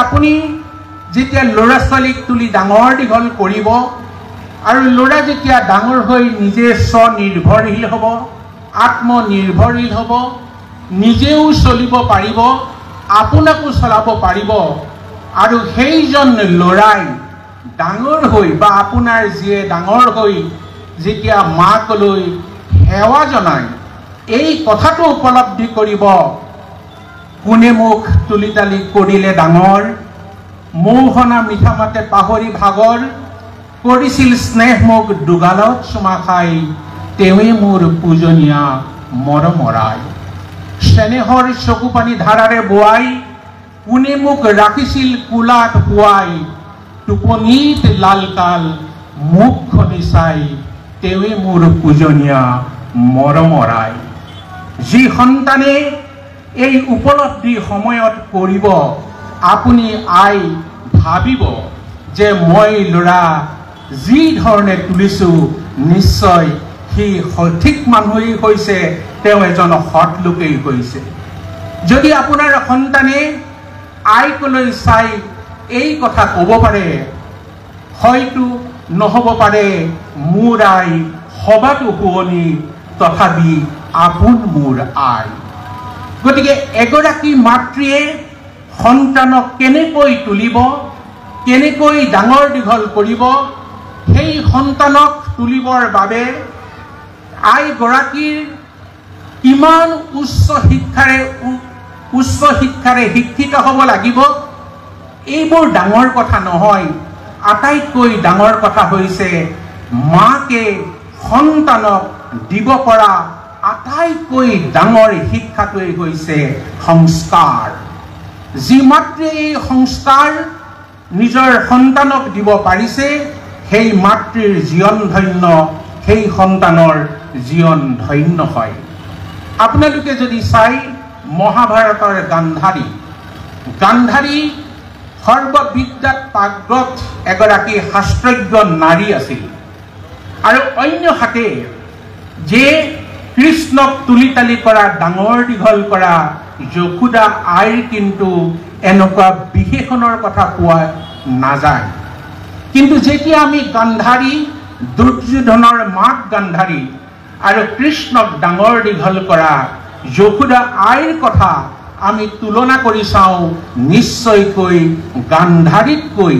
আপুনি যেতিয়া ল'ৰা ছোৱালীক তুলি ডাঙৰ দীঘল কৰিব আৰু ল'ৰা যেতিয়া ডাঙৰ হৈ নিজে স্বনিৰ্ভৰশীল হ'ব, আত্মনিৰ্ভৰশীল হ'ব, নিজেও চলিব পাৰিব, আপোনাকো চলাব পাৰিব আৰু সেইজন ল'ৰাই ডাঙৰ হৈ বা আপোনাৰ যিয়ে ডাঙৰ হৈ যেতিয়া মাকলৈ সেৱা জনায়, এই কথাটো উপলব্ধি কৰিব, কোনে মোক তুলি তালি কৰিলে ডাঙৰ, মৌহনা মিঠা মাতে পাহৰি ভাগৰ, কৰিছিল স্নেহ মোক দুগালত চুমা খাই, তেৱেই মোৰ পূজনীয়া মৰমৰাই। স্নেহৰ চকু পানী ধাৰাৰে বোৱাই, কোনে মোক ৰাখিছিল কোলাত শুৱাই, টোপনিত লালকাল মুখখনি চাই, তেৱেই মোৰ পূজনীয়া মৰমৰাই। যি সন্তানে এই উপলব্ধি সময়ত কৰিব, আপুনি আই ভাবিব যে মই ল'ৰা যি ধৰণে তুলিছোঁ নিশ্চয় সি সঠিক মানুহেই হৈছে, তেওঁ এজন সৎ লোকেই হৈছে। যদি আপোনাৰ সন্তানে আইকলৈ চাই এই কথা ক'ব পাৰে, হয়তো নহ'ব পাৰে মোৰ আই সবাতো শুৱনি, তথাপি আপোন মোৰ আই। গতিকে এগৰাকী মাতৃয়ে সন্তানক কেনেকৈ তুলিব, কেনেকৈ ডাঙৰ দীঘল কৰিব, সেই সন্তানক তুলিবৰ বাবে আইগৰাকীৰ কিমান উচ্চ শিক্ষাৰে শিক্ষিত হ'ব লাগিব, এইবোৰ ডাঙৰ কথা নহয়। আটাইতকৈ ডাঙৰ কথা হৈছে মাকে সন্তানক দিব পৰা আটাইতকৈ ডাঙৰ শিক্ষাটোৱেই হৈছে সংস্কাৰ। যি মাতৃয়ে এই সংস্কাৰ নিজৰ সন্তানক দিব পাৰিছে, সেই মাতৃৰ জীৱন ধন্য, সেই সন্তানৰ জীৱন ধন্য হয়। আপোনালোকে যদি চাই মহাভাৰতৰ গান্ধাৰী সৰ্ববিদ্যাত পাগ্ৰত এগৰাকী শাস্ত্ৰজ্ঞ নাৰী আছিল, আৰু অন্য হাতে যে কৃষ্ণক তুলি তালি কৰা, ডাঙৰ দীঘল কৰা যশোদা আইৰ কিন্তু এনেকুৱা বিশেষণৰ কথা পোৱা নাযায়। কিন্তু যেতিয়া আমি গান্ধাৰী, দুৰ্যোধনৰ মাক গান্ধাৰী আৰু কৃষ্ণক ডাঙৰ দীঘল কৰা যশোদা আইৰ কথা আমি তুলনা কৰি চাওঁ, নিশ্চয়কৈ গান্ধাৰীতকৈ,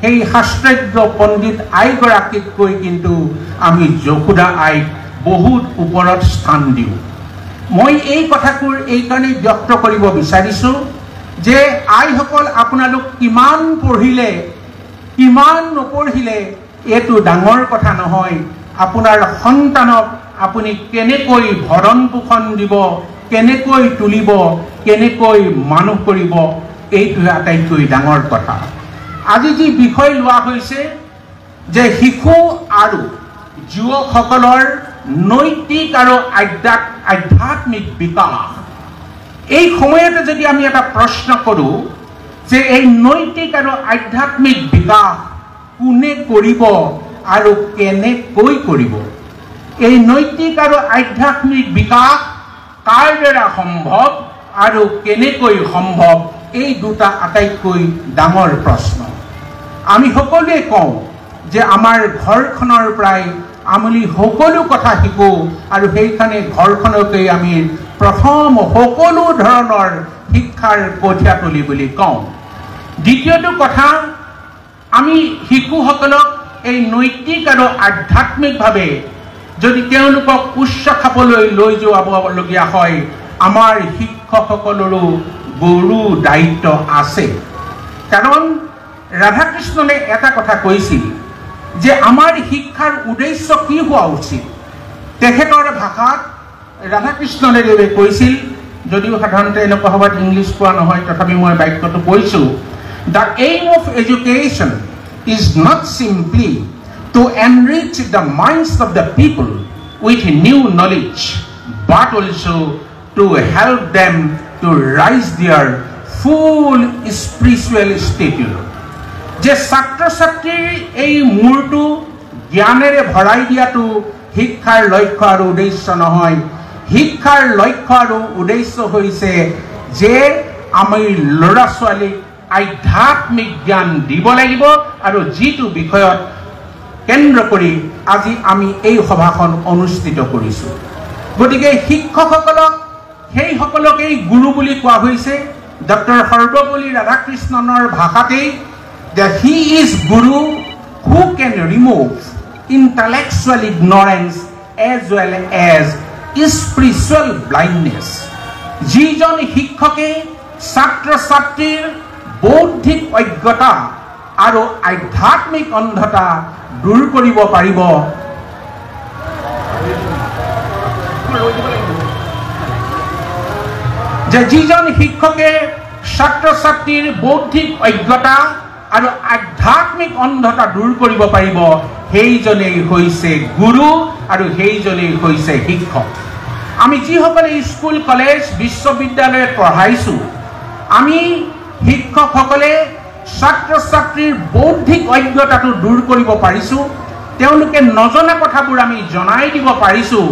সেই শাস্ত্ৰজ্ঞ পণ্ডিত আইগৰাকীতকৈ কিন্তু আমি যশোদা আইক বহুত ওপৰত স্থান দিওঁ। মই এই কথাবোৰ এইকাৰণে ব্যক্ত কৰিব বিচাৰিছোঁ যে আইসকল, আপোনালোক কিমান পঢ়িলে কিমান নপঢ়িলে এইটো ডাঙৰ কথা নহয়। আপোনাৰ সন্তানক আপুনি কেনেকৈ ভৰণ পোষণ দিব, কেনেকৈ তুলিব, কেনেকৈ মানুহ কৰিব, এইটোৱে আটাইতকৈ ডাঙৰ কথা। আজি যি বিষয় লোৱা হৈছে যে শিশু আৰু যুৱকসকলৰ নৈতিক আৰু আধ্যাত্মিক বিকাশ, এই সময়তে যদি আমি এটা প্ৰশ্ন কৰোঁ যে এই নৈতিক আৰু আধ্যাত্মিক বিকাশ কোনে কৰিব আৰু কেনেকৈ কৰিব, এই নৈতিক আৰু আধ্যাত্মিক বিকাশ কাৰ দ্বাৰা সম্ভৱ আৰু কেনেকৈ সম্ভৱ, এই দুটা আটাইতকৈ ডাঙৰ প্ৰশ্ন। আমি সকলোৱে কওঁ যে আমাৰ ঘৰখনৰ পৰাই আমি সকলো কথা শিকোঁ, আৰু সেইকাৰণে ঘৰখনকেই আমি প্ৰথম সকলো ধৰণৰ শিক্ষাৰ কঠীয়াতলী বুলি কওঁ। দ্বিতীয়টো কথা, আমি শিশুসকলক এই নৈতিক আৰু আধ্যাত্মিকভাৱে যদি তেওঁলোকক উচ্চ খাপলৈ লৈ যোৱাবলগীয়া হয়, আমাৰ শিক্ষকসকলৰো গৰু দায়িত্ব আছে। কাৰণ ৰাধাকৃষ্ণনে এটা কথা কৈছিল যে আমাৰ শিক্ষাৰ উদ্দেশ্য কি হোৱা উচিত। তেখেতৰ ভাষাত ৰাধাকৃষ্ণদেৱে কৈছিল, যদিও সাধাৰণতে এনেকুৱা সভাত ইংলিছ কোৱা নহয়, তথাপি মই বাক্যটো কৈছোঁ, the aim of education is not simply to enrich the minds of the people with new knowledge, but also to help them to rise their full spiritual stature. যে ছাত্ৰ ছাত্ৰীৰ এই মূৰটো জ্ঞানেৰে ভৰাই দিয়াটো শিক্ষাৰ লক্ষ্য আৰু উদ্দেশ্য নহয়। শিক্ষাৰ লক্ষ্য আৰু উদ্দেশ্য হৈছে যে আমি ল'ৰা ছোৱালীক আধ্যাত্মিক জ্ঞান দিব লাগিব আৰু যিটো বিষয়ত কেন্দ্ৰ কৰি আজি আমি এই সভাখন অনুষ্ঠিত কৰিছোঁ। গতিকে শিক্ষকসকলক সেইসকলকেই গুৰু বুলি কোৱা হৈছে। ডক্টৰ সৰ্বপল্লী ৰাধাকৃষ্ণনৰ ভাষাতেই that he is guru who can remove intellectual ignorance as well as spiritual blindness. যিজন শিক্ষকে ছাত্ৰ ছাত্ৰীৰ বৌদ্ধিক অজ্ঞতা আৰু আধ্যাত্মিক অন্ধতা দূৰ কৰিব পাৰিব, যে যিজন শিক্ষকে ছাত্ৰ ছাত্ৰীৰ বৌদ্ধিক অজ্ঞতা আৰু আধ্যাত্মিক অন্ধতা দূৰ কৰিব পাৰিব, সেইজনেই হৈছে গুৰু আৰু সেইজনেই হৈছে শিক্ষক। আমি যিসকলে স্কুল কলেজ বিশ্ববিদ্যালয়ত পঢ়াইছোঁ, আমি শিক্ষকসকলে ছাত্ৰ ছাত্ৰীৰ বৌদ্ধিক অজ্ঞতাটো দূৰ কৰিব পাৰিছোঁ। তেওঁলোকে নজনা কথাবোৰ আমি জনাই দিব পাৰিছোঁ,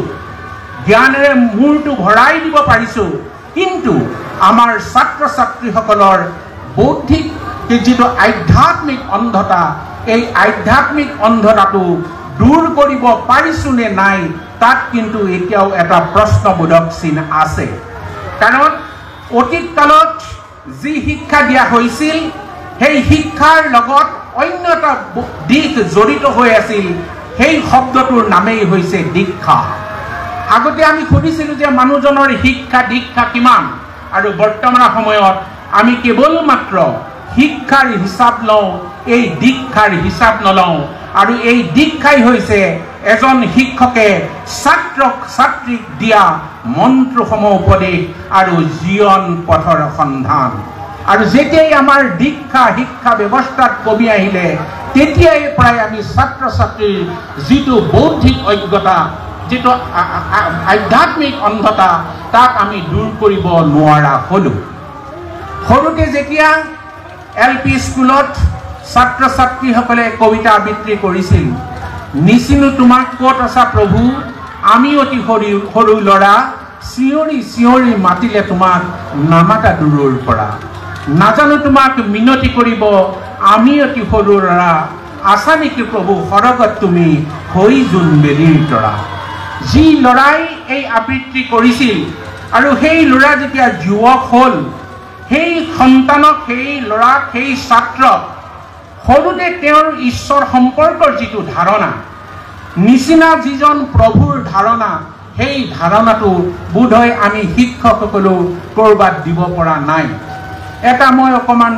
জ্ঞানেৰে মূৰটো ভৰাই দিব পাৰিছোঁ। কিন্তু আমাৰ ছাত্ৰ ছাত্ৰীসকলৰ বৌদ্ধিক যিটো আধ্যাত্মিক অন্ধতা, এই আধ্যাত্মিক অন্ধতাটো দূৰ কৰিব পাৰিছোঁ নে নাই, তাত কিন্তু এতিয়াও এটা প্ৰশ্নবোধক চিন আছে। কাৰণ অতীত কালত যি শিক্ষা দিয়া হৈছিল, সেই শিক্ষাৰ লগত অন্য এটা দিশ জড়িত হৈ আছিল, সেই শব্দটোৰ নামেই হৈছে দীক্ষা। আগতে আমি সুধিছিলোঁ যে মানুহজনৰ শিক্ষা দীক্ষা কিমান, আৰু বৰ্তমান সময়ত আমি কেৱল মাত্ৰ শিক্ষাৰ হিচাপ লওঁ, এই দীক্ষাৰ হিচাপ নলওঁ। আৰু এই দীক্ষাই হৈছে এজন শিক্ষকে ছাত্ৰক ছাত্ৰীক দিয়া মন্ত্ৰসমূহ উপদেশ আৰু জীৱন পথৰ সন্ধান। আৰু যেতিয়াই আমাৰ দীক্ষা শিক্ষা ব্যৱস্থাত কমি আহিলে, তেতিয়াই প্ৰায় আমি ছাত্ৰ ছাত্ৰীৰ যিটো বৌদ্ধিক অজ্ঞতা, যিটো আধ্যাত্মিক অন্ধতা, তাক আমি দূৰ কৰিব নোৱাৰা হ'লোঁ। সৰুতে যেতিয়া LP স্কুলত ছাত্ৰ ছাত্ৰীসকলে কবিতা আবৃত্তি কৰিছিল, নিচিনো তোমাক ক'ত আছা প্ৰভু, আমি অতি সৰু ল'ৰা, চিঞৰি চিঞৰি মাতিলে তোমাক নামাতা দূৰৰ পৰা, নাজানো তোমাক মিনতি কৰিব, আমি অতি সৰু ল'ৰা, আছা নেকি প্ৰভু সৰগত তুমি হৈ জোন বেলিৰ তৰা। যি ল'ৰাই এই আবৃত্তি কৰিছিল আৰু সেই ল'ৰা যেতিয়া যুৱক হ'ল, সেই সন্তানক, সেই ল'ৰাক, সেই ছাত্ৰক সৰুতে তেওঁৰ ঈশ্বৰ সম্পৰ্কৰ যিটো ধাৰণা, নিচিনা যিজন প্ৰভুৰ ধাৰণা, সেই ধাৰণাটো বোধহয় আমি শিক্ষকসকলেও ক'ৰবাত দিব পৰা নাই। এটা মই অকণমান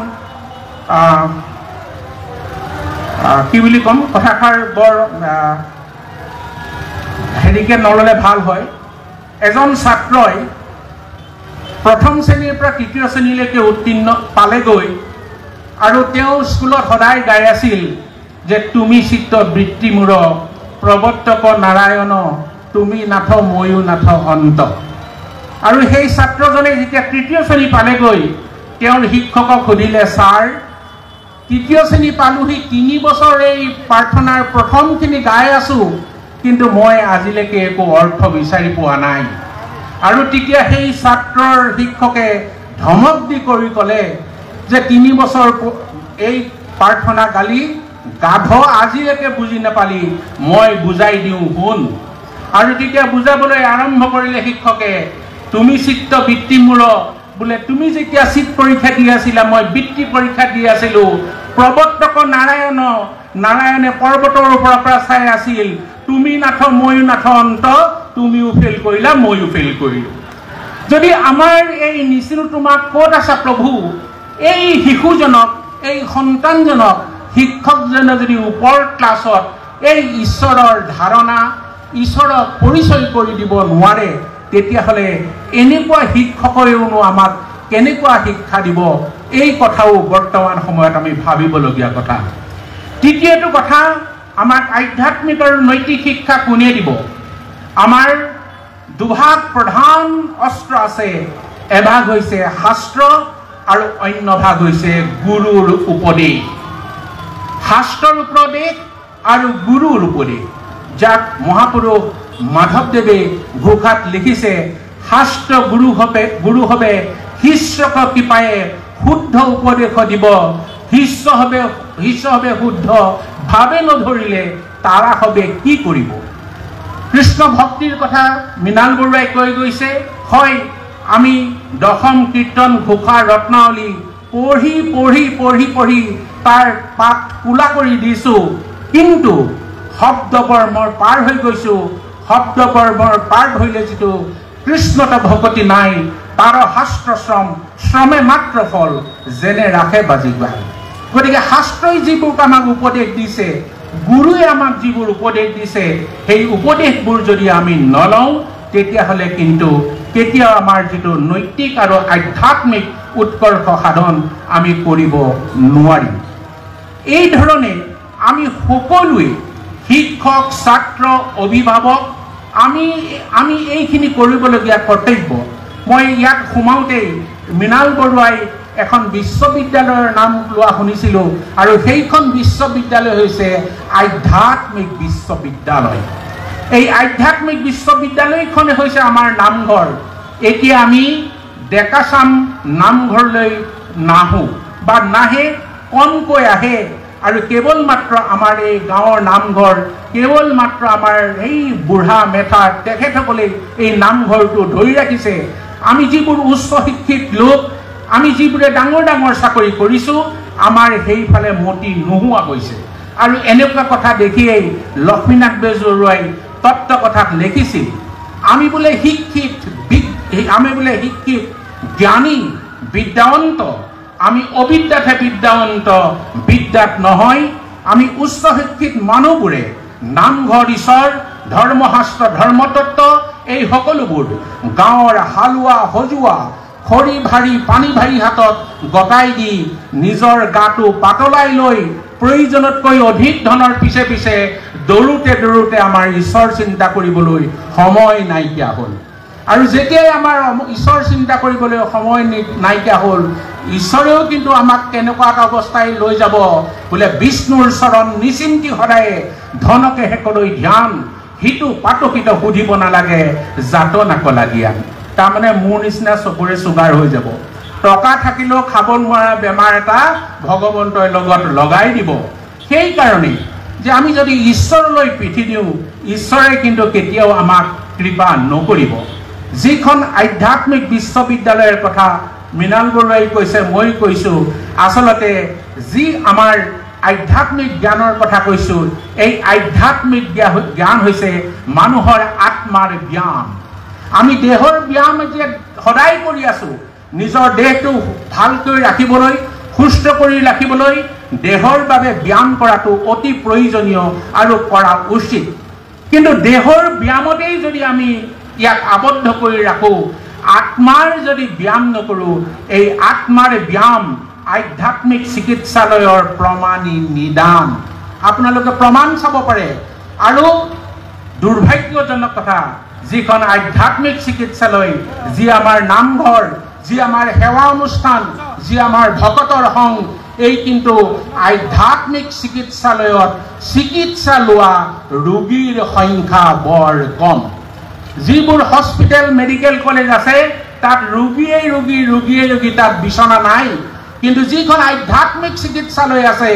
কি বুলি ক'ম, কথাষাৰ বৰ হেৰিকে নল'লে ভাল হয়। এজন ছাত্ৰই প্ৰথম শ্ৰেণীৰ পৰা তৃতীয় শ্ৰেণীলৈকে উত্তীৰ্ণ পালেগৈ, আৰু তেওঁ স্কুলত সদায় গাই আছিল যে তুমি চিত্ত বৃত্তি মূৰ, প্ৰৱৰ্তক নাৰায়ণ, তুমি নাথ ময়ো নাথ অন্ত। আৰু সেই ছাত্ৰজনে যেতিয়া তৃতীয় শ্ৰেণী পালেগৈ, তেওঁৰ শিক্ষকক সুধিলে, ছাৰ তৃতীয় শ্ৰেণী পালোহি, 3 বছৰ এই প্ৰাৰ্থনাৰ প্ৰথমখিনি গাই আছোঁ, কিন্তু মই আজিলৈকে একো অৰ্থ বিচাৰি পোৱা নাই। আৰু তেতিয়া সেই ছাত্ৰৰ শিক্ষকে ধমক দি কৰি ক'লে যে 3 বছৰ এই প্ৰাৰ্থনা গালি, গাধ, আজিলৈকে বুজি নাপালি, মই বুজাই দিওঁ শুন। আৰু তেতিয়া বুজাবলৈ আৰম্ভ কৰিলে শিক্ষকে, তুমি চিত্ত বৃত্তি মূৰ, বোলে তুমি যেতিয়া চিত পৰীক্ষা দি আছিলা, মই বৃত্তি পৰীক্ষা দি আছিলোঁ। প্ৰৱৰ্তক নাৰায়ণ, নাৰায়ণে পৰ্বতৰ ওপৰৰ পৰা চাই আছিল, তুমি নাথ ময়ো নাথ অন্ত, তুমিও ফেইল কৰিলা ময়ো ফেইল কৰিলোঁ। যদি আমাৰ এই নিচিনো তোমাক ক'ত আছা প্ৰভু, এই শিশুজনক, এই সন্তানজনক শিক্ষকজনে যদি ওপৰ ক্লাছত এই ঈশ্বৰৰ ধাৰণা, ঈশ্বৰক পৰিচয় কৰি দিব নোৱাৰে, তেতিয়াহ'লে এনেকুৱা শিক্ষকেওনো আমাক কেনেকুৱা শিক্ষা দিব, এই কথাও বৰ্তমান সময়ত আমি ভাবিবলগীয়া কথা। তৃতীয়টো কথা, আমাক আধ্যাত্মিক আৰু নৈতিক শিক্ষা কোনে দিব? আমাৰ দুভাগ প্ৰধান অস্ত্ৰ আছে, এভাগ হৈছে শাস্ত্ৰ আৰু অন্য ভাগ হৈছে গুৰুৰ উপদেশ। শাস্ত্ৰৰ উপদেশ আৰু গুৰুৰ উপদেশ, যাক মহাপুৰুষ মাধৱদেৱে ঘোষাত লিখিছে, শাস্ত্ৰ গুৰু হবে শিষ্যক কৃপায়ে শুদ্ধ উপদেশ দিব, শিষ্য হবে শুদ্ধ, ভাবে নধৰিলে তাৰা হবে কি কৰিব। কৃষ্ণ ভক্তিৰ কথা মৃণাল বৰুৱাই কৈ গৈছে। হয়, আমি দশম কীৰ্তন ঘোষা ৰত্নাৱলী পঢ়ি পঢ়ি পঢ়ি পঢ়ি তাৰ পাত কোলা কৰি দিছো, কিন্তু শব্দবৰ্মৰ পাৰ হৈ গৈছো। শব্দবৰ্মৰ পাৰ ধৰিলে যিটো কৃষ্ণত ভকতি নাই, তাৰ শাস্ত্ৰ শ্ৰমে মাত্ৰ ফল, যেনে ৰাখে বাজি গায়। গতিকে শাস্ত্ৰই যিবোৰ আমাক উপদেশ দিছে, গুৰুৱে আমাক যিবোৰ উপদেশ দিছে, সেই উপদেশবোৰ যদি আমি নলওঁ, তেতিয়াহ'লে কিন্তু কেতিয়াও আমাৰ যিটো নৈতিক আৰু আধ্যাত্মিক উৎকৰ্ষ সাধন আমি কৰিব নোৱাৰিম। এই ধৰণে আমি সকলোৱে শিক্ষক, ছাত্ৰ, অভিভাৱক আমি এইখিনি কৰিবলগীয়া কৰ্তব্য। মই ইয়াত সোমাওঁতেই মৃণাল বৰুৱাই এখন বিশ্ববিদ্যালয়ৰ নাম লোৱা শুনিছিলোঁ, আৰু সেইখন বিশ্ববিদ্যালয় হৈছে আধ্যাত্মিক বিশ্ববিদ্যালয়। এই আধ্যাত্মিক বিশ্ববিদ্যালয়খনে হৈছে আমাৰ নামঘৰ। এতিয়া আমি ডেকাচাম নামঘৰলৈ নাহোঁ বা নাহে, কমকৈ আহে, আৰু কেৱল মাত্ৰ আমাৰ এই গাঁৱৰ নামঘৰ, কেৱল মাত্ৰ আমাৰ এই বুঢ়া মেথা তেখেতসকলে এই নামঘৰটো ধৰি ৰাখিছে। আমি যিবোৰ উচ্চ শিক্ষিত লোক, আমি যিবোৰে ডাঙৰ ডাঙৰ চাকৰি কৰিছোঁ, আমাৰ সেইফালে মতি নোহোৱা হৈছে। আৰু এনেকুৱা কথা দেখিয়েই লক্ষ্মীনাথ বেজবৰুৱাই তত্ত্ব কথাত লিখিছিল, আমি বোলে শিক্ষিত জ্ঞানী বিদ্যাৱন্ত, আমি অবিদ্যাতহে বিদ্যাৱন্ত, বিদ্যাত নহয়। আমি উচ্চ শিক্ষিত মানুহবোৰে নামঘৰ, ঈশ্বৰ, ধৰ্মশাস্ত্ৰ, ধৰ্মতত্ত্ব এই সকলোবোৰ গাঁৱৰ হালোৱা সজোৱা, খৰি ভাৰী পানী ভাৰী হাতত গতাই দি নিজৰ গাটো পাতলাই লৈ প্ৰয়োজনতকৈ অধিক ধনৰ পিছে পিছে দৌৰোতে দৌৰোতে আমাৰ ঈশ্বৰ চিন্তা কৰিবলৈ সময় নাইকিয়া হ'ল। আৰু যেতিয়াই আমাৰ ঈশ্বৰ চিন্তা কৰিবলৈ সময় নাইকিয়া হ'ল, ঈশ্বৰেও কিন্তু আমাক তেনেকুৱা এটা অৱস্থাই লৈ যাব, বোলে বিষ্ণুৰ চৰণ নিচিন্তি সদায়ে, ধনকে হেকলৈ ধ্যান, সিটো পাতকিত সুধিব নালাগে, জাত নাকলা জ্ঞান। তাৰমানে মোৰ নিচিনা চকুৰে চুগাৰ হৈ যাব, টকা থাকিলেও খাব নোৱাৰা বেমাৰ এটা ভগৱন্তই লগত লগাই দিব। সেইকাৰণে যে আমি যদি ঈশ্বৰলৈ পিঠি দিওঁ, ঈশ্বৰে কিন্তু কেতিয়াও আমাক কৃপা নকৰিব। যিখন আধ্যাত্মিক বিশ্ববিদ্যালয়ৰ কথা মৃণাল বৰুৱাই কৈছে, মই কৈছোঁ, আচলতে যি আমাৰ আধ্যাত্মিক জ্ঞানৰ কথা কৈছোঁ, এই আধ্যাত্মিক জ্ঞান হৈছে মানুহৰ আত্মাৰ ব্যায়াম। আমি দেহৰ ব্যায়াম যে সদায় কৰি আছোঁ, নিজৰ দেহটো ভালকৈ ৰাখিবলৈ, সুস্থ কৰি ৰাখিবলৈ দেহৰ বাবে ব্যায়াম কৰাটো অতি প্ৰয়োজনীয় আৰু কৰা উচিত। কিন্তু দেহৰ ব্যায়ামতেই যদি আমি ইয়াক আবদ্ধ কৰি ৰাখোঁ, আত্মাৰ যদি ব্যায়াম নকৰোঁ, এই আত্মাৰ ব্যায়াম আধ্যাত্মিক চিকিৎসালয়ৰ প্ৰমাণী নিদান। আপোনালোকে প্ৰমাণ চাব পাৰে। আৰু দুৰ্ভাগ্যজনক কথা, যিখন আধ্যাত্মিক চিকিৎসালয়, যি আমাৰ নামঘৰ, যি আমাৰ সেৱা অনুষ্ঠান, যি আমাৰ ভকতৰ সংঘ, এই কিন্তু আধ্যাত্মিক চিকিৎসালয়ত চিকিৎসা লোৱা ৰোগীৰ সংখ্যা বৰ কম। যিবোৰ হস্পিটেল, মেডিকেল কলেজ আছে, তাত ৰোগীয়ে ৰোগী, তাত বিচনা নাই। কিন্তু যিখন আধ্যাত্মিক চিকিৎসালয় আছে,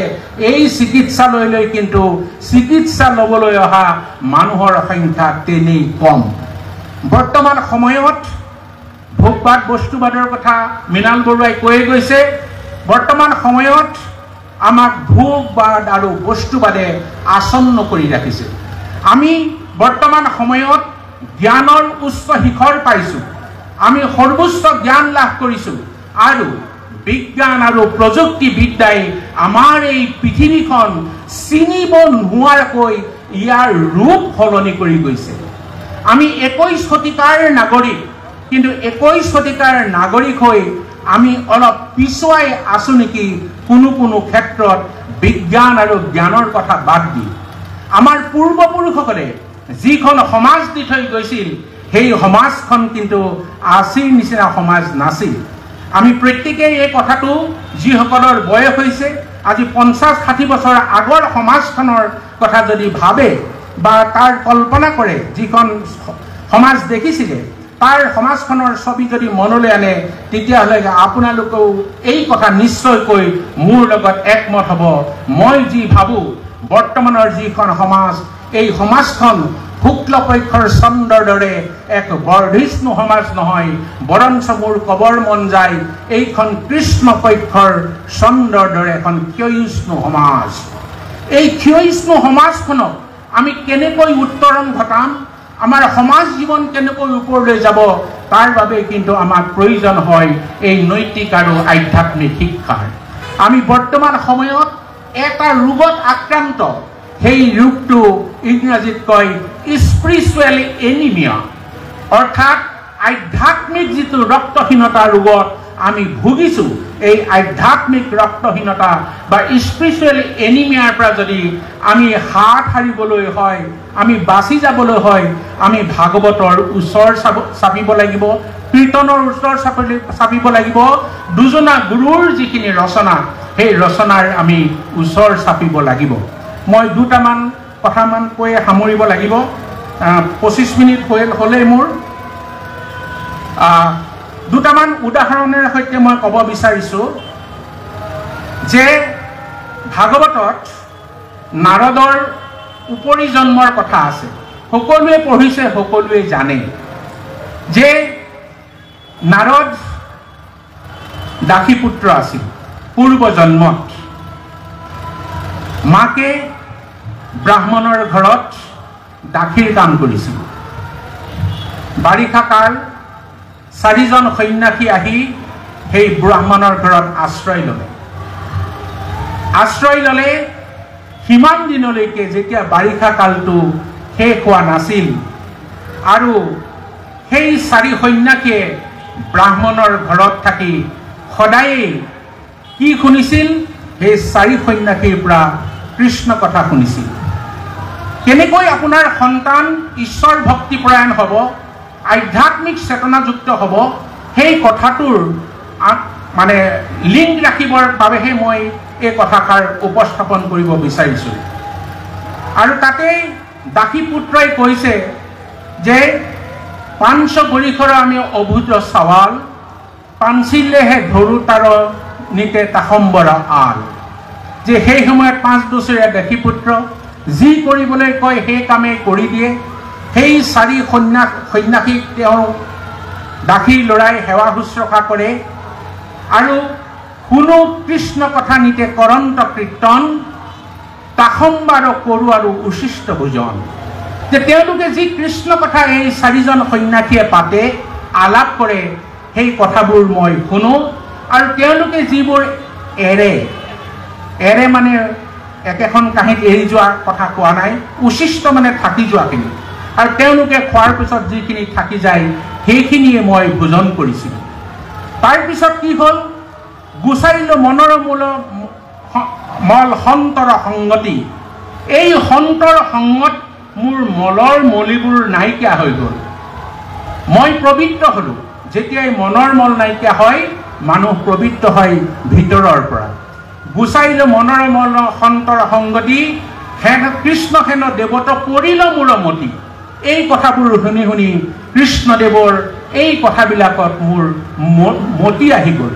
এই চিকিৎসালয়লৈ কিন্তু চিকিৎসা ল'বলৈ অহা মানুহৰ সংখ্যা তেনেই কম। বৰ্তমান সময়ত ভোগবাদ বস্তুবাদৰ কথা মৃণাল বৰুৱাই কৈ গৈছে। বৰ্তমান সময়ত আমাক ভোগবাদ আৰু বস্তুবাদে আসন্ন কৰি ৰাখিছে। আমি বৰ্তমান সময়ত জ্ঞানৰ উচ্চ শিখৰ পাইছোঁ, আমি সৰ্বোচ্চ জ্ঞান লাভ কৰিছোঁ, আৰু বিজ্ঞান আৰু প্ৰযুক্তিবিদ্যাই আমাৰ এই পৃথিৱীখন চিনিব নোৱাৰাকৈ ইয়াৰ ৰূপ সলনি কৰি গৈছে। আমি 21 শতিকাৰ নাগৰিক, কিন্তু 21 শতিকাৰ নাগৰিক হৈ আমি অলপ পিছুৱাই আছোঁ নেকি কোনো ক্ষেত্ৰত, বিজ্ঞান আৰু জ্ঞানৰ কথা বাদ দি। আমাৰ পূৰ্বপুৰুষসকলে যিখন সমাজ দি থৈ গৈছিল, সেই সমাজখন কিন্তু আজিৰ নিচিনা সমাজ নাছিল। আমি প্ৰত্যেকেই এই কথাটো, যিসকলৰ বয়স হৈছে আজি 50-60 বছৰ আগৰ সমাজখনৰ কথা যদি ভাবে বা তাৰ কল্পনা কৰে, যিখন সমাজ দেখিছিলে, তাৰ সমাজখনৰ ছবি যদি মনলৈ আনে তেতিয়াহ'লে আপোনালোকেও এই কথা নিশ্চয়কৈ মোৰ লগত একমত হ'ব। মই যি ভাবোঁ বৰ্তমানৰ যিখন সমাজ, এই সমাজখন শুক্লপক্ষৰ চন্দ্ৰৰ দৰে এক বৰ্ধিষ্ণু সমাজ নহয়, বৰঞ্চ মোৰ কবৰ মন যায় এইখন কৃষ্ণপক্ষৰ চন্দ্ৰৰ দৰে এখন ক্ষয়িষ্ণু সমাজ। এই ক্ষয়িষ্ণু সমাজখনক আমি কেনেকৈ উত্তৰণ ঘটাম, আমাৰ সমাজ জীৱন কেনেকৈ ওপৰলৈ যাব, তাৰ বাবে কিন্তু আমাক প্ৰয়োজন হয় এই নৈতিক আৰু আধ্যাত্মিক শিক্ষাৰ। আমি বৰ্তমান সময়ত এটা ৰোগত আক্ৰান্ত, সেই ৰোগটো ইংৰাজীত কয় স্পিৰিচুৱেল এনিমিয়া, অৰ্থাৎ আধ্যাত্মিক যিটো ৰক্তহীনতা ৰোগত আমি ভুগিছোঁ। এই আধ্যাত্মিক ৰক্তহীনতা বা স্পিৰিচুৱেল এনিমিয়াৰ পৰা যদি আমি হাত সাৰিবলৈ হয়, আমি বাচি যাবলৈ হয়, আমি ভাগৱতৰ ওচৰ চাপিব লাগিব, কীৰ্তনৰ ওচৰ চাপিব লাগিব, দুজনা গুৰুৰ যিখিনি ৰচনা, সেই ৰচনাৰ আমি ওচৰ চাপিব লাগিব। মই দুটামান কথামান কৈ সামৰিব লাগিব, 25 মিনিট হ'লেই মোৰ। দুটামান উদাহৰণৰ সৈতে মই ক'ব বিচাৰিছোঁ যে ভাগৱতত নাৰদৰ উপৰি জন্মৰ কথা আছে। সকলোৱে পঢ়িছে, সকলোৱে জানে যে নাৰদ দাসীপুত্ৰ আছিল পূৰ্ব জন্মত। মাকে ব্ৰাহ্মণৰ ঘৰত দাসীৰ কাম কৰিছিল। বাৰিষা কাল 4জন সন্যাসী আহি সেই ব্ৰাহ্মণৰ ঘৰত আশ্ৰয় ল'লে। সিমান দিনলৈকে যেতিয়া বাৰিষা কালটো শেষ হোৱা নাছিল আৰু সেই 4 সন্যাসীয়ে ব্ৰাহ্মণৰ ঘৰত থাকি সদায়েই কি শুনিছিল, সেই 4 সন্যাসীৰ পৰা কৃষ্ণ কথা শুনিছিল। কেনেকৈ আপোনাৰ সন্তান ঈশ্বৰ ভক্তিপৰায়ণ হ'ব, আধ্যাত্মিক চেতনাযুক্ত হ'ব, সেই কথাটোৰ মানে লিংক ৰাখিবৰ বাবেহে মই এই কথাষাৰ উপস্থাপন কৰিব বিচাৰিছোঁ। আৰু তাতেই দাসীপুত্ৰই কৈছে যে পাঞ্চ গৰিখৰ আমি অভূত সৱাল, পাঞ্চিলেহে ধৰু তাৰ নিতে তাসম্বৰ আল। যে সেই সময়ত 5 বছৰীয়া দাসীপুত্ৰ যি কৰিবলৈ কয় সেই কামেই কৰি দিয়ে। সেই 4 সন্যাসীক তেওঁ দাসীৰ ল'ৰাই সেৱা শুশ্ৰূষা কৰে আৰু শুনো কৃষ্ণ কথা নিতে কৰন্ত কীৰ্তন, তাসম্বাৰ কৰো আৰু উচিষ্ট ভোজন। যে তেওঁলোকে যি কৃষ্ণ কথা এই 4জন সন্যাসীয়ে পাতে, আলাপ কৰে, সেই কথাবোৰ মই শুনো। আৰু তেওঁলোকে যিবোৰ এৰে মানে একেখন কাঁহীত এৰি যোৱা কথা কোৱা নাই, উচিষ্ট মানে থাকি যোৱাখিনি। আৰু তেওঁলোকে খোৱাৰ পিছত যিখিনি থাকি যায় সেইখিনিয়ে মই ভোজন কৰিছিলোঁ। তাৰপিছত কি হ'ল, গুচাইলো মনৰ মল সন্তৰ সংগতি। এই সন্তৰ সংগত মোৰ মলৰ মলিবোৰ নাইকিয়া হৈ গ'ল, মই পবিত্ৰ হ'লোঁ। যেতিয়াই মনৰ মল নাইকিয়া হয়, মানুহ পবিত্ৰ হয় ভিতৰৰ পৰা। গুচাইলো মনৰ মল সন্তৰ সংগতি, হেন কৃষ্ণ হেন দেৱত পৰিল মোৰ মতি। এই কথাবোৰ শুনি শুনি কৃষ্ণদেৱৰ এই কথাবিলাকত মোৰ মতি আহি গ'ল।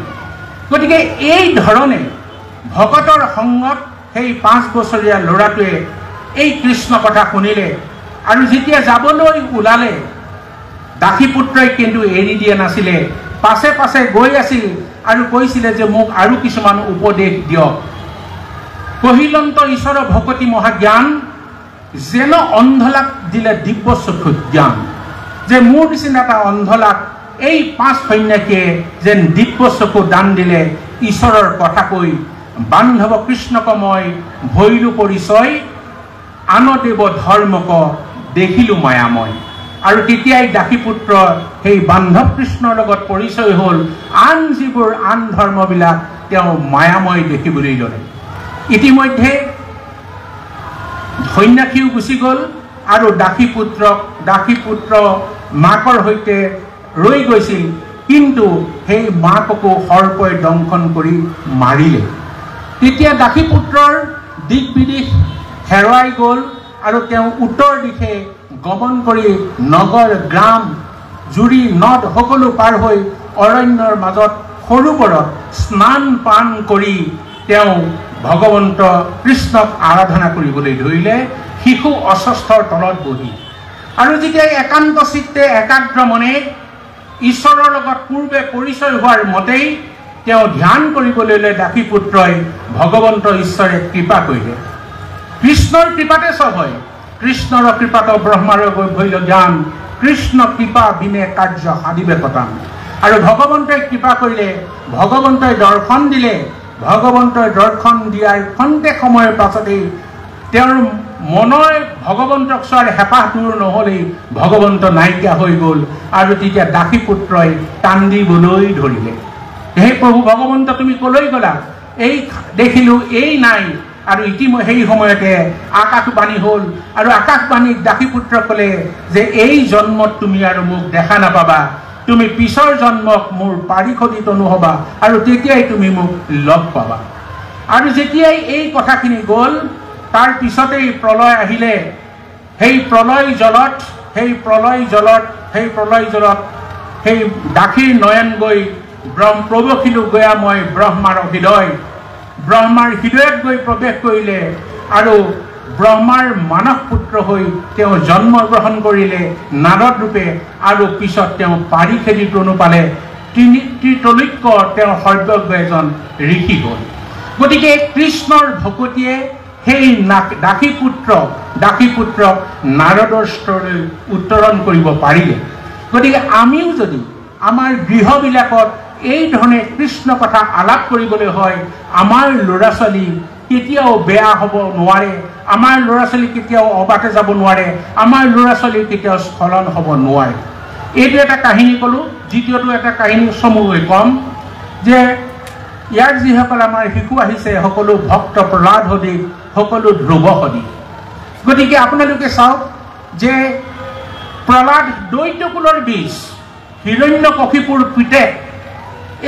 গতিকে এই ধৰণে ভকতৰ সংগত সেই 5 বছৰীয়া ল'ৰাটোৱে এই কৃষ্ণ কথা শুনিলে আৰু যেতিয়া যাবলৈ ওলালে, দাসীপুত্ৰই কিন্তু এৰি দিয়া নাছিলে, পাছে পাছে গৈ আছিল আৰু কৈছিলে যে মোক আৰু কিছুমান উপদেশ দিয়ক। কহিলন্ত ঈশ্বৰ ভকতি মহাজ্ঞান, যেন অন্ধলাক দিলে দিব্য চক্ষু জ্ঞান। যে মোৰ নিচিনা এটা অন্ধলাক এই 5 সন্যাসীয়ে যেন দিব্য চক্ষু দান দিলে, ঈশ্বৰৰ কথা কৈ বান্ধৱ কৃষ্ণক মই ভৈলো পৰিচয়, আন দেৱ ধৰ্মক দেখিলো মায়াময়। আৰু তেতিয়াই দাসীপুত্ৰ সেই বান্ধৱ কৃষ্ণৰ লগত পৰিচয় হ'ল, আন যিবোৰ আন ধৰ্মবিলাক তেওঁ মায়াময় দেখিবলৈ ল'লে। ইতিমধ্যে সন্যাসীও গুচি গ'ল আৰু দাসীপুত্ৰ মাকৰ সৈতে ৰৈ গৈছিল, কিন্তু সেই মাককো সৰ্পই দংশন কৰি মাৰিলে। তেতিয়া দাসীপুত্ৰৰ দিশ বিদিশ হেৰুৱাই গ'ল আৰু তেওঁ উত্তৰ দিশে গমন কৰি নগৰ গ্ৰাম জুৰি নদ সকলো পাৰ হৈ অৰণ্যৰ মাজত সৰোবৰত স্নান পান কৰি তেওঁ ভগৱন্ত কৃষ্ণক আৰাধনা কৰিবলৈ ধৰিলে শিশু অস্বস্থৰ তলত বহি। আৰু যেতিয়া একান্ত চিত্তে একাগ্ৰ মনে ঈশ্বৰৰ লগত পূৰ্বে পৰিচয় হোৱাৰ মতেই তেওঁ ধ্যান কৰিবলৈ লৈ দাসীপুত্ৰই ভগৱন্ত ঈশ্বৰে কৃপা কৰিলে। কৃষ্ণৰ কৃপাতে চব হয়। কৃষ্ণৰ কৃপাত ব্ৰহ্মাৰ বৈভল্য জ্ঞান, কৃষ্ণ কৃপা বিনে কাৰ্য সাধিবে কটান। আৰু ভগৱন্তই কৃপা কৰিলে, ভগৱন্তই দৰ্শন দিলে। ভগৱন্তই দৰ্শন দিয়াৰ খন্তেক সময়ৰ পাছতেই তেওঁৰ মনৰ ভগৱন্তক চোৱাৰ হেঁপাহ দূৰ নহ'লেই ভগৱন্ত নাইকিয়া হৈ গ'ল। আৰু তেতিয়া দাসীপুত্ৰই কান্দিবলৈ ধৰিলে, হে প্ৰভু ভগৱন্ত তুমি কলৈ গ'লা? এই দেখিলোঁ এই নাই। আৰু সেই সময়তে আকাশবাণী হ'ল। আৰু আকাশবাণীক দাসীপুত্ৰ ক'লে যে এই জন্মত তুমি আৰু মোক দেখা নাপাবা, তুমি পিছৰ জন্মক মোৰ পাৰিষদিত নহ'বা আৰু তেতিয়াই তুমি মোক লগ পাবা। আৰু যেতিয়াই এই কথাখিনি গ'ল তাৰ পিছতেই প্ৰলয় আহিলে। সেই প্ৰলয় জলত সেই দাসীৰ নয়ন গৈ প্ৰৱেশিলো গয়া মই ব্ৰহ্মাৰ হৃদয়। ব্ৰহ্মাৰ হৃদয়ত গৈ প্ৰৱেশ কৰিলে আৰু ব্ৰহ্মাৰ মানস পুত্ৰ হৈ তেওঁ জন্মগ্ৰহণ কৰিলে নাৰদ ৰূপে। আৰু পিছত তেওঁ পাৰিষেদিত অনুপালে ত্ৰিতলৈক্য তেওঁ সৰ্বজ্ঞ এজন ঋষি হ'ল। গতিকে কৃষ্ণৰ ভকতিয়ে সেই দাসীপুত্ৰক নাৰদৰ স্তৰলৈ উত্তৰণ কৰিব পাৰিলে। গতিকে আমিও যদি আমাৰ গৃহবিলাকত এই ধৰণে কৃষ্ণ কথা আলাপ কৰিবলৈ হয়, আমাৰ ল'ৰা ছোৱালী কেতিয়াও বেয়া হ'ব নোৱাৰে, আমাৰ ল'ৰা ছোৱালী কেতিয়াও অবাটে যাব নোৱাৰে, আমাৰ ল'ৰা ছোৱালী কেতিয়াও স্খলন হ'ব নোৱাৰে। এইটো এটা কাহিনী ক'লোঁ। দ্বিতীয়টো এটা কাহিনী চমুকৈ ক'ম যে ইয়াত যিসকল আমাৰ শিশু আহিছে সকলো ভক্ত প্ৰহ্লাদ সদৃশ, সকলো ধ্ৰুৱ সদৃশ। গতিকে আপোনালোকে চাওক যে প্ৰহ্লাদ দৈত্যকুলৰ বীজ, হিৰণ্যকশিপুৰ পিতেক।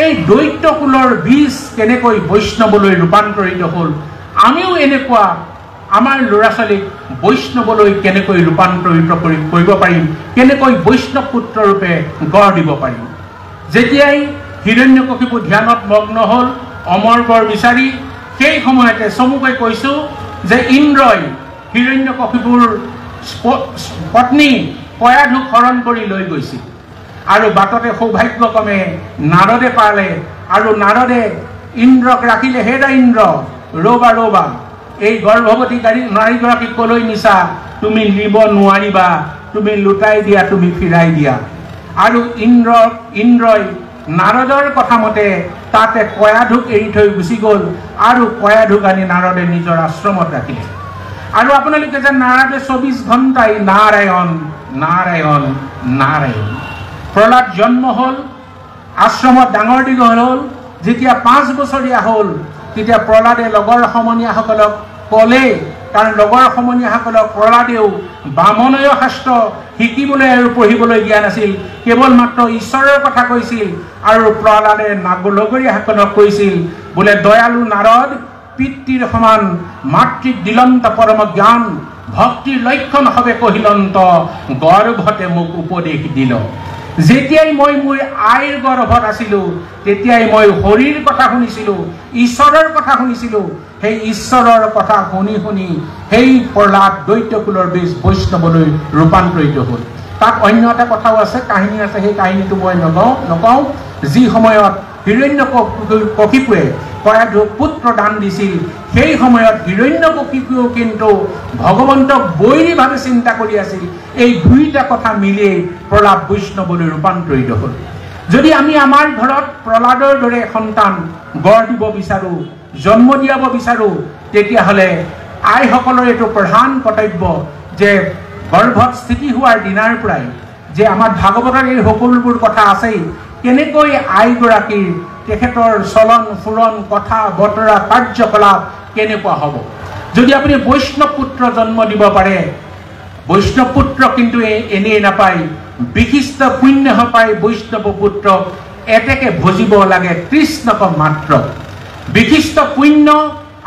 এই দৈত্যকুলৰ বীজ কেনেকৈ বৈষ্ণৱলৈ ৰূপান্তৰিত হ'ল, আমিও এনেকুৱা আমাৰ ল'ৰা ছোৱালীক বৈষ্ণৱলৈ কেনেকৈ ৰূপান্তৰিত কৰিব পাৰিম, কেনেকৈ বৈষ্ণৱ পুত্ৰৰূপে গঢ় দিব পাৰিম। যেতিয়াই হিৰণ্যকশিপু ধ্যানত মগ্ন হ'ল অমৰ বৰ বিচাৰি, সেই সময়তে চমুকৈ কৈছোঁ যে ইন্দ্ৰই হিৰণ্যকশিপুৰ পত্নী কয়াধুক হৰণ কৰি লৈ গৈছিল। আৰু বাটতে সৌভাগ্যক্ৰমে নাৰদে পালে। আৰু নাৰদে ইন্দ্ৰক ৰাখিলে, হেৰা ইন্দ্ৰ ৰ'বা, এই গৰ্ভৱতী নাৰীগৰাকীক কলৈ নিছা? তুমি নিব নোৱাৰিবা, তুমি লুটাই দিয়া, তুমি ফিৰাই দিয়া। আৰু ইন্দ্ৰই নাৰদৰ কথা মতে তাতে কয়াধুক এৰি থৈ গুচি গ'ল। আৰু কয়াধুক আনি নাৰদে নিজৰ আশ্ৰমত ৰাখিলে। আৰু আপোনালোকে যে নাৰদে 24 ঘণ্টাই নাৰায়ণ নাৰায়ণ নাৰায়ণ। প্ৰহ্লাদ জন্ম হ'ল, আশ্ৰমত ডাঙৰ দীঘল হ'ল। যেতিয়া 5 বছৰীয়া হ'ল তেতিয়া প্ৰহ্লাদে লগৰ সমনীয়াসকলক ক'লে, কাৰণ লগৰ সমনীয়াসকলক প্ৰহ্লাদেও বামনয় শাস্ত্ৰ শিকিবলৈ আৰু পঢ়িবলৈ দিয়া নাছিল, কেৱল মাত্ৰ ঈশ্বৰৰ কথা কৈছিল। আৰু প্ৰহ্লাদে লগৰীয়াসকলক কৈছিল বোলে দয়ালু নাৰদ পিতৃৰ সমান, মাতৃক দিলন্ত পৰম জ্ঞান, ভক্তিৰ লক্ষণ হবে কহিলন্ত, গৰ্ভতে মোক উপদেশ দিল। যেতিয়াই মই মোৰ আইৰ গৰ্ভত আছিলোঁ তেতিয়াই মই হৰিৰ কথা শুনিছিলোঁ, ঈশ্বৰৰ কথা শুনিছিলোঁ। সেই ঈশ্বৰৰ কথা শুনি সেই প্ৰহ্লাদ দৈত্যকুলৰ বীজ বৈষ্ণৱলৈ ৰূপান্তৰিত হ'ল। তাত অন্য এটা কথাও আছে, কাহিনী আছে, সেই কাহিনীটো মই নকওঁ। যি সময়ত হিৰণ্যকশিপুৱে কয়াধুক পুত্ৰ দান দিছিল, সেই সময়ত হিৰণ্যকশিপুৱেও কিন্তু ভগৱন্তক বৈৰীভাৱে চিন্তা কৰি আছিল। এই দুইটা কথা মিলিয়েই প্ৰহ্লাদ বৈষ্ণৱলৈ ৰূপান্তৰিত হ'ল। যদি আমি আমাৰ ঘৰত প্ৰহ্লাদৰ দৰে সন্তান গঢ় দিব বিচাৰোঁ, জন্ম দিয়াব বিচাৰোঁ, তেতিয়াহ'লে আইসকলৰ এইটো প্ৰধান কৰ্তব্য যে গৰ্ভত স্থিতি হোৱাৰ দিনাৰ পৰাই যে আমাৰ ভাগৱতৰ এই সকলোবোৰ কথা আছেই, কেনেকৈ আইগৰাকীৰ তেখেতৰ চলন ফুৰণ, কথা বতৰা, কাৰ্যকলাপ কেনেকুৱা হ'ব। যদি আপুনি বৈষ্ণৱ পুত্ৰ জন্ম দিব পাৰে, বৈষ্ণৱ পুত্ৰ কিন্তু এনেই নাপায়, বিশিষ্ট পুণ্য পায় বৈষ্ণৱ পুত্ৰক এতেকে ভজিব লাগে কৃষ্ণক মাত্ৰ। বিশিষ্ট পুণ্য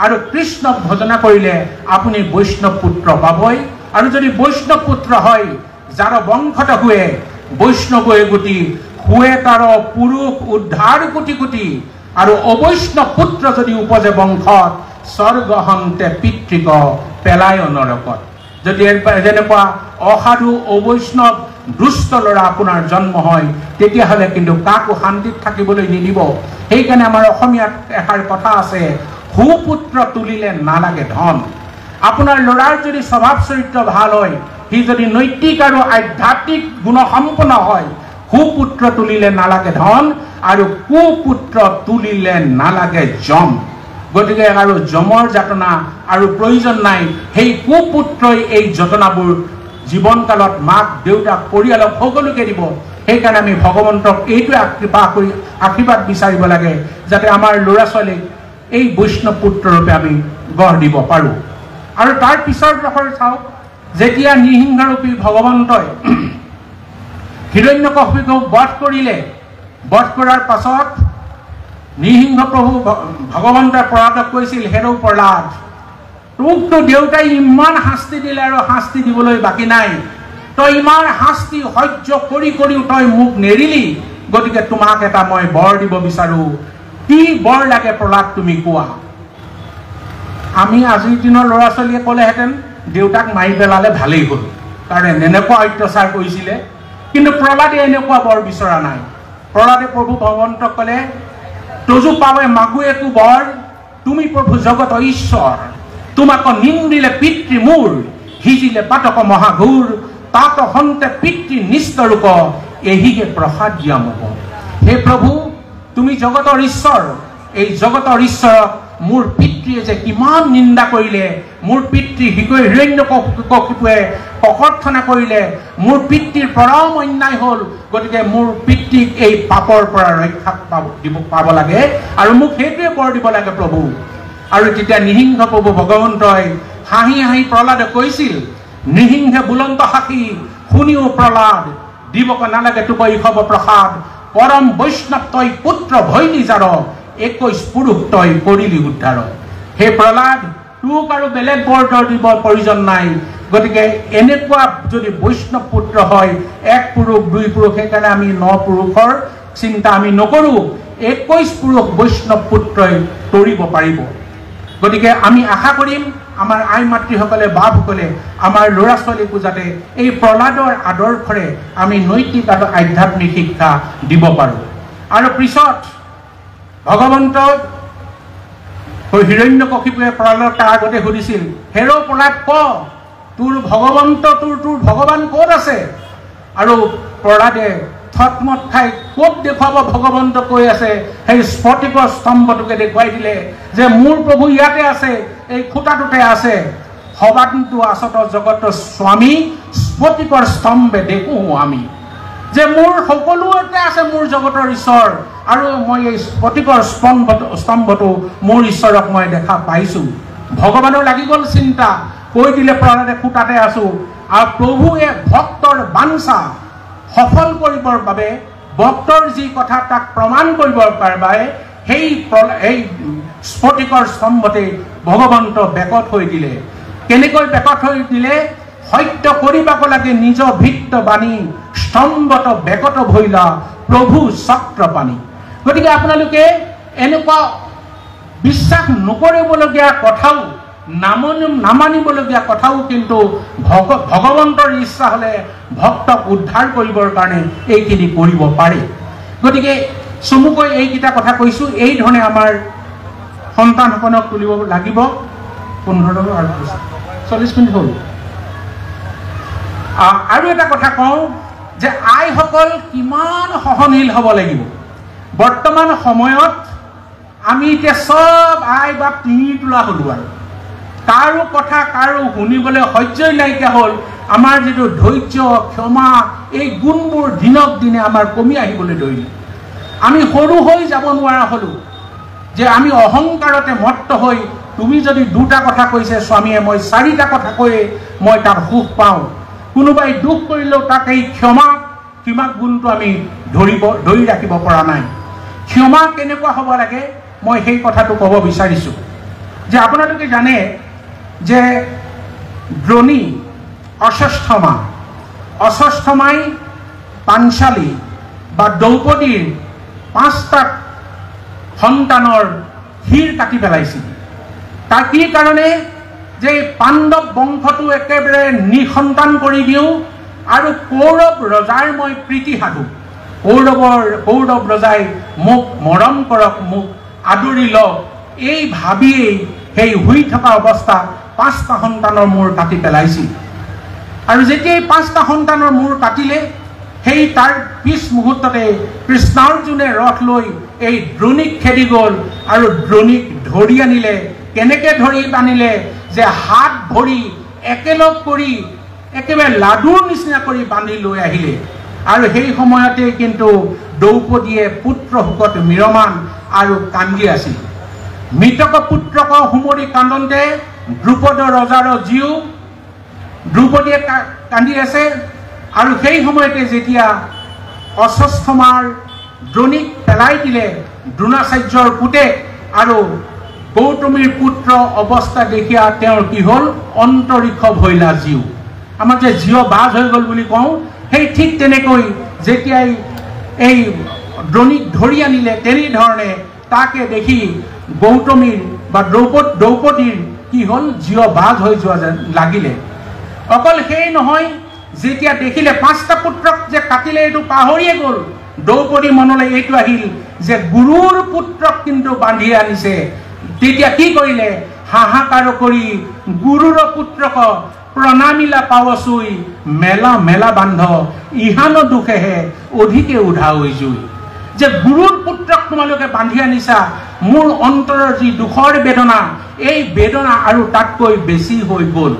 আৰু কৃষ্ণক ভজনা কৰিলে আপুনি বৈষ্ণৱ পুত্ৰ পাবই। আৰু যদি বৈষ্ণৱ পুত্ৰ হয়, যাৰ বংশত হুৱে, বৈষ্ণৱ এগুটি হুৱেতাৰ পুৰুষ উদ্ধাৰ কোটি কোটি আৰু অবৈষ্ণৱ পুত্ৰ যদি উপজে বংশত স্বৰ্গহন্তে পিতৃক পেলায় নৰকত। যদি যেনেকুৱা অসাধু অবৈষ্ণৱ দুষ্ট ল'ৰা আপোনাৰ জন্ম হয় তেতিয়াহ'লে কিন্তু কাকো শান্তিত থাকিবলৈ নিদিব। সেইকাৰণে আমাৰ অসমীয়াত এষাৰ কথা আছে, সুপুত্ৰ তুলিলে নালাগে ধন। আপোনাৰ ল'ৰাৰ যদি স্বভাৱ চৰিত্ৰ ভাল হয়, সি যদি নৈতিক আৰু আধ্যাত্মিক গুণসম্পন্ন হয়, সুপুত্ৰ তুলিলে নালাগে ধন আৰু কুপুত্ৰ তুলিলে নালাগে যম। গতিকে আৰু যমৰ যাতনা আৰু প্ৰয়োজন নাই। সেই কুপুত্ৰই এই যতনাবোৰ জীৱনকালত মাক দেউতাক পৰিয়ালক সকলোকে দিব। সেইকাৰণে আমি ভগৱন্তক এইটোৱে কৃপা কৰি আশীৰ্বাদ বিচাৰিব লাগে যাতে আমাৰ ল'ৰা ছোৱালীক এই বৈষ্ণৱ পুত্ৰৰূপে আমি গঢ় দিব পাৰোঁ। আৰু তাৰ পিছৰ ডোখৰ চাওক, যেতিয়া নৃসিংহৰূপী ভগৱন্তই হিৰণ্যকশিপুক বধ কৰিলে, বধ কৰাৰ পাছত নৃসিংহ প্ৰভু ভগৱন্তই প্ৰহ্লাদক কৈছিল, হেৰৌ প্ৰহ্লাদ, তোকতো দেউতাই ইমান শাস্তি দিলে আৰু শাস্তি দিবলৈ বাকী নাই। তই ইমান শাস্তি সহ্য কৰি কৰিও তই মোক নেৰিলি, গতিকে তোমাক এটা মই বৰ দিব বিচাৰো। কি বৰ লাগে প্ৰহ্লাদ তুমি কোৱা। আমি আজিৰ দিনৰ ল'ৰা ছোৱালীয়ে ক'লেহেঁতেন দেউতাক মাৰি পেলালে ভালেই হ'ল, কাৰণ এনেকুৱা অত্যাচাৰ কৰিছিলে। কিন্তু প্ৰহ্লাদে এনেকুৱা বৰ বিচৰা নাই। প্ৰহ্লাদে প্ৰভু ভগৱন্তক ক'লে, তজু পাৱে মাগু একো বৰ, তুমি প্ৰভু জগত ঈশ্বৰ, তোমাক নিন্দিলে পিতৃ মূৰ, সিজিলে পাতক মহাঘূৰ, তাত হন্তে পিতৃ নিস্তৰূপ, এহিগে প্ৰসাদ দিয়া মোক। হে প্ৰভু, তুমি জগতৰ ঈশ্বৰ, এই জগতৰ ঈশ্বৰক মোৰ পিতৃয়ে যে কিমান নিন্দা কৰিলে, মোৰ পিতৃ হিৰণ্যকশিপুৱে ককৰ্থনা কৰিলে, মোৰ পিতৃৰ পৰম অন্যায় হ'ল। গতিকে মোৰ পিতৃক এই পাপৰ পৰা ৰক্ষা পাব লাগে আৰু মোক সেইটোৱে বৰ দিব লাগে প্ৰভু। আৰু তেতিয়া নৃসিংহ প্ৰভু ভগৱন্তই হাঁহি হাঁহি প্ৰহ্লাদে কৈছিল, নৃসিংহে বুলন্ত সাক্ষী শুনিও প্ৰহ্লাদ, দিবক নালাগে তোক ইষব প্ৰসাদ, পৰম বৈষ্ণৱ তই পুত্ৰ ভৈলি যাৰ, 21 পুৰুষ তই কৰিলি উদ্ধাৰ। হে প্ৰহ্লাদ, তোক আৰু বেলেগ বৰ দিব প্ৰয়োজন নাই। গতিকে এনেকুৱা যদি বৈষ্ণৱ পুত্ৰ হয়, 1 পুৰুষ 2 পুৰুষ, সেইকাৰণে আমি 9 পুৰুষৰ চিন্তা আমি নকৰোঁ, 21 পুৰুষ বৈষ্ণৱ পুত্ৰই তৰিব পাৰিব। গতিকে আমি আশা কৰিম আমাৰ আই মাতৃসকলে বাপসকলে আমাৰ ল'ৰা ছোৱালীকো যাতে এই প্ৰহ্লাদৰ আদৰ্শৰে আমি নৈতিক আৰু আধ্যাত্মিক শিক্ষা দিব পাৰোঁ। আৰু পিছত ভগৱন্ত হিৰণ্যকশিপুৱে প্ৰহ্লাদক তাৰ আগতে সুধিছিল, হেৰৌ প্ৰহ্লাদ ক, তোৰ ভগৱন্ত তোৰ ভগৱান ক'ত আছে? আৰু প্ৰহ্লাদে থতমত খাই ক'ত দেখুৱাব ভগৱন্ত কৈ আছে, সেই স্ফটিকৰ স্তম্ভটোকে দেখুৱাই দিলে যে মোৰ প্ৰভু ইয়াতে আছে, এই খুঁটাটোতে আছে। সবাতো আচত জগতৰ স্বামী স্ফটিকৰ স্তম্ভে দেখোঁ আমি, যে মোৰ সকলোতে আছে মোৰ জগতৰ ঈশ্বৰ, আৰু মই এই স্ফটিকৰ স্তম্ভটো মোৰ ঈশ্বৰক মই দেখা পাইছোঁ। ভগৱানৰ লাগি গ'ল চিন্তা, কৈ দিলে প্ৰহ্লাদে খুঁটাতে আছোঁ। আৰু প্ৰভুৱে ভক্তৰ বাঞ্ছা সফল কৰিবৰ বাবে, ভক্তৰ যি কথা তাক প্ৰমাণ কৰিবৰ বাবে সেই স্ফটিকৰ স্তম্ভতে ভগৱন্ত বেকত হৈ দিলে। কেনেকৈ বেকত হৈ দিলে? সত্য কৰিবাক লাগে নিজ ভিত্ত বাণী, স্তম্ভত বেকত ভৈলা প্ৰভু চক্ৰপাণী। গতিকে আপোনালোকে এনেকুৱা বিশ্বাস নকৰিবলগীয়া কথাও, নামানিবলগীয়া কথাও কিন্তু ভগৱন্তৰ ইচ্ছা হ'লে ভক্তক উদ্ধাৰ কৰিবৰ কাৰণে এইখিনি কৰিব পাৰে। গতিকে চমুকৈ এইকেইটা কথা কৈছোঁ। এই ধৰণে আমাৰ সন্তানসকলক তুলিব লাগিব। 15 আৰু 40 মিনিট হ'ল। আৰু এটা কথা কওঁ যে আইসকল কিমান সহনশীল হ'ব লাগিব। বৰ্তমান সময়ত আমি এতিয়া চব আই বা তিনি তোলা হ'লোঁ, আৰু কাৰো কথা কাৰো শুনিবলৈ সহ্যই নাইকিয়া হ'ল। আমাৰ যিটো ধৈৰ্য ক্ষমা এই গুণবোৰ দিনক দিনে আমাৰ কমি আহিবলৈ ধৰিলে। আমি সৰু হৈ যাব নোৱাৰা হ'লোঁ, যে আমি অহংকাৰতে মত্ত হৈ, তুমি যদি 2টা কথা কৈছে স্বামীয়ে, মই 4টা কথা কৈয়ে মই তাৰ সুখ পাওঁ। কোনোবাই দুখ কৰিলেও তাক এই ক্ষমা গুণটো আমি ধৰি ৰাখিব পৰা নাই। ক্ষমা কেনেকুৱা হ'ব লাগে মই সেই কথাটো ক'ব বিচাৰিছোঁ। যে আপোনালোকে জানে যে দ্ৰোণী অশ্বত্থামাই পাঞ্চালী বা দ্ৰৌপদীৰ 5টা সন্তানৰ শিৰ কাটি পেলাইছিল। তাৰ কি কাৰণে যে পাণ্ডৱ বংশটো একেবাৰে নিসন্তান কৰি দিওঁ আৰু কৌৰৱ ৰজাৰ মই প্ৰীতি সাধু। কৌৰৱ ৰজাই মোক মৰম কৰক, মোক আদৰি লওক, এই ভাবিয়েই সেই শুই থকা অৱস্থাত 5টা সন্তানৰ মূৰ কাটি পেলাইছিল। আৰু যেতিয়া 5টা সন্তানৰ মূৰ কাটিলে, সেই তাৰ পিছ মুহূৰ্ততে কৃষ্ণাৰ্জুনে ৰথ লৈ এই দ্ৰোণীক খেদি গ'ল আৰু দ্ৰোণীক ধৰি আনিলে। কেনেকৈ ধৰি আনিলে যে হাত ভৰি একেলগ কৰি একেবাৰে লাডুৰ নিচিনা কৰি বান্ধি লৈ আহিলে। আৰু সেই সময়তে কিন্তু দ্ৰৌপদীয়ে পুত্ৰ শোকত মিৰমান আৰু কান্দি আছিল। মৃতক পুত্ৰক সুমৰি কান্দন্তে দ্ৰুপদ ৰজাৰ জীও দ্ৰৌপদীয়ে কান্দি আছে। আৰু সেই সময়তে যেতিয়া অশ্বত্থামাৰ দ্ৰোণীক পেলাই দিলে দ্ৰোণাচাৰ্যৰ পুতেক আৰু গৌতমীৰ পুত্ৰ অৱস্থা দেখিয়া তেওঁৰ কি হ'ল, অন্তৰীক্ষ ভৈলা জীও। আমাৰ যে জীৱ বাজ হৈ গ'ল বুলি কওঁ, সেই ঠিক তেনেকৈ যেতিয়াই এই দ্ৰোণীক ধৰি আনিলে, তেনেধৰণে তাকে দেখি গৌতমীৰ বা দ্ৰৌপদীৰ কি হ'ল, জীৱ বাজ হৈ যোৱা যেন লাগিলে। অকল সেই নহয়, যেতিয়া দেখিলে 5টা পুত্ৰক যে কাটিলে এইটো পাহৰিয়ে গ'ল, দ্ৰৌপদী মনলৈ এইটো আহিল যে গুৰুৰ পুত্ৰক কিন্তু বান্ধি আনিছে। তেতিয়া কি কৰিলে, হাহাকাৰ কৰি গুৰুৰ পুত্ৰক প্ৰণামিলা পাৱচুই মেলা মেলা বান্ধ ইহান দুখেহে অধিকে উধা হৈ জুই। যে গুৰুৰ পুত্ৰক তোমালোকে বান্ধি আনিছা, মোৰ অন্তৰৰ যি দুখৰ বেদনা, এই বেদনা আৰু তাতকৈ বেছি হৈ গ'ল।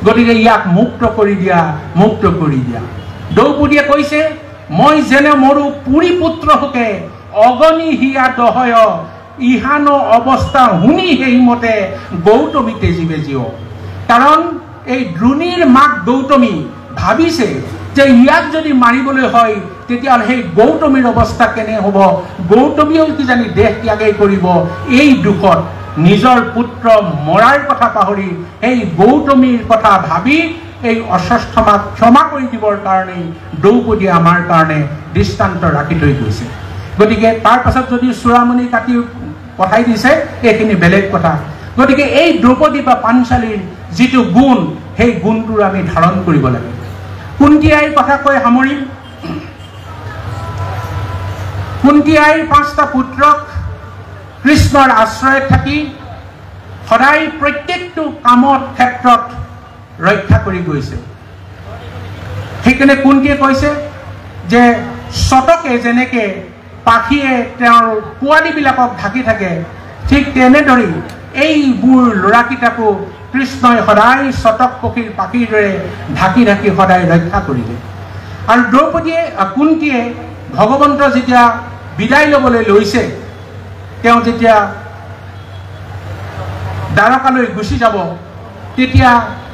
গতিকে ইয়াক মুক্ত কৰি দিয়া, মুক্ত কৰি দিয়া। দ্ৰৌপদীয়ে কৈছে, মই যেনে মৰো পুৰী পুত্ৰ শোকে অগণি হিয়া দহয় ইহান অৱস্থা শুনি সেইমতে গৌতমী তেজীবে জীৱ। কাৰণ এই দ্ৰোণীৰ মাক গৌতমী ভাবিছে যে ইয়াক যদি মাৰিবলৈ হয় তেতিয়াহ'লে সেই গৌতমীৰ অৱস্থা কেনে হ'ব, গৌতমীয়েও কিজানি দেহ ত্যাগেই কৰিব। এই দুখত নিজৰ পুত্ৰ মৰাৰ কথা পাহৰি সেই গৌতমীৰ কথা ভাবি এই অশ্বত্থামাক ক্ষমা কৰি দিবৰ কাৰণেই দ্ৰৌপদীয়ে আমাৰ কাৰণে দৃষ্টান্ত ৰাখি থৈ গৈছে। গতিকে তাৰ পাছত যদি চূড়ামণি কাটি পঠাই দিছে, এইখিনি বেলেগ কথা। গতিকে এই দ্ৰৌপদী বা পাঞ্চালীৰ যিটো গুণ, সেই গুণটোৰ আমি ধাৰণ কৰিব লাগে। কুন্তী আইৰ কথা কৈ সামৰিম। কুন্তী আইৰ 5টা পুত্ৰক কৃষ্ণৰ আশ্ৰয়ত থাকি সদায় প্ৰত্যেকটো কামত ক্ষেত্ৰত ৰক্ষা কৰি গৈছে। সেইকাৰণে কুন্তীয়ে কৈছে যে শতকে যেনেকৈ পাখিয়ে তেওঁৰ পোৱালীবিলাকক ঢাকি থাকে, ঠিক তেনেদৰে এইবোৰ ল'ৰাকেইটাকো কৃষ্ণই সদায় শতক পক্ষীৰ পাখিৰ দৰে ঢাকি ঢাকি সদায় ৰক্ষা কৰিলে। আৰু কুন্তীয়ে ভগৱন্ত যেতিয়া বিদায় ল'বলৈ লৈছে, তেওঁ যেতিয়া দ্বাৰকালৈ গুচি যাব, তেতিয়া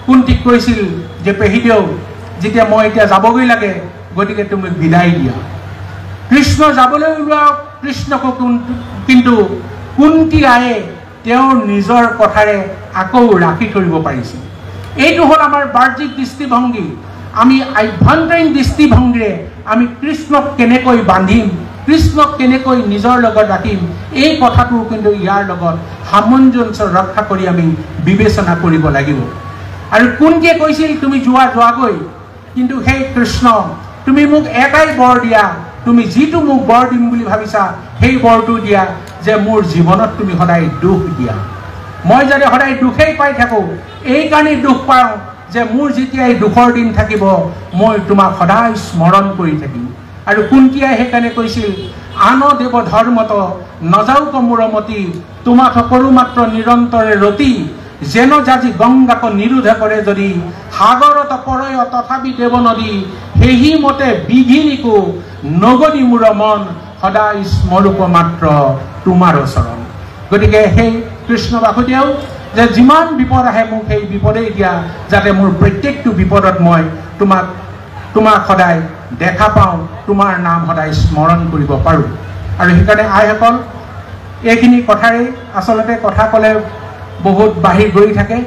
কুন্তীক কৈছিল যে পেহীদেউ, যেতিয়া মই এতিয়া যাবগৈ লাগে, গতিকে তুমি বিদায় দিয়া। কৃষ্ণ যাবলৈ ওলোৱা কৃষ্ণকো কিন্তু কুন্তী আয়ে তেওঁৰ নিজৰ কথাৰে আকৌ ৰাখি ধৰিব পাৰিছিল। এইটো হ'ল আমাৰ বাহ্যিক দৃষ্টিভংগী। আমি আভ্যন্তৰীণ দৃষ্টিভংগীৰে আমি কৃষ্ণক কেনেকৈ বান্ধিম, কৃষ্ণক কেনেকৈ নিজৰ লগত ৰাখিম, এই কথাটো কিন্তু ইয়াৰ লগত সামঞ্জস্য ৰক্ষা কৰি আমি বিবেচনা কৰিব লাগিব। আৰু কুন্তীয়ে কৈছিল, তুমি যোৱাগৈ, কিন্তু সেই কৃষ্ণ, তুমি মোক এটাই বৰ দিয়া, তুমি যিটো মোক বৰ দিম বুলি ভাবিছা সেই বৰটো দিয়া, যে মোৰ জীৱনত তুমি সদায় দুখ দিয়া। মই যাতে সদায় দুখেই পাই থাকোঁ, এইকাৰণেই দুখ পাওঁ যে মোৰ যেতিয়া এই দুখৰ দিন থাকিব, মই তোমাক সদায় স্মৰণ কৰি থাকিম। আৰু কুন্তীয়ে সেইকাৰণে কৈছিল, আন দেৱ ধৰ্মত নযাওক মূৰমতি, তোমাক কৰো মাত্ৰ নিৰন্তৰে ৰতি, যেন যাজি গংগাক নিৰোধ কৰে যদি, সাগৰত পৰয় তথাপি দেৱ নদী, সেহি মতে বিঘিনিকো নগদি মূৰ মন, সদায় স্মৰূপ মাত্ৰ তোমাৰ চৰণ। গতিকে সেই কৃষ্ণ বাসুদেৱ, যে যিমান বিপদ আহে মোক সেই বিপদেই দিয়া, যাতে মোৰ প্ৰত্যেকটো বিপদত মই তোমাক সদায় দেখা পাওঁ, তোমাৰ নাম সদায় স্মৰণ কৰিব পাৰোঁ। আৰু সেইকাৰণে আইসকল, এইখিনি কথাৰেই আচলতে কথা ক'লে বহুত বাঢ়ি গৈ থাকে।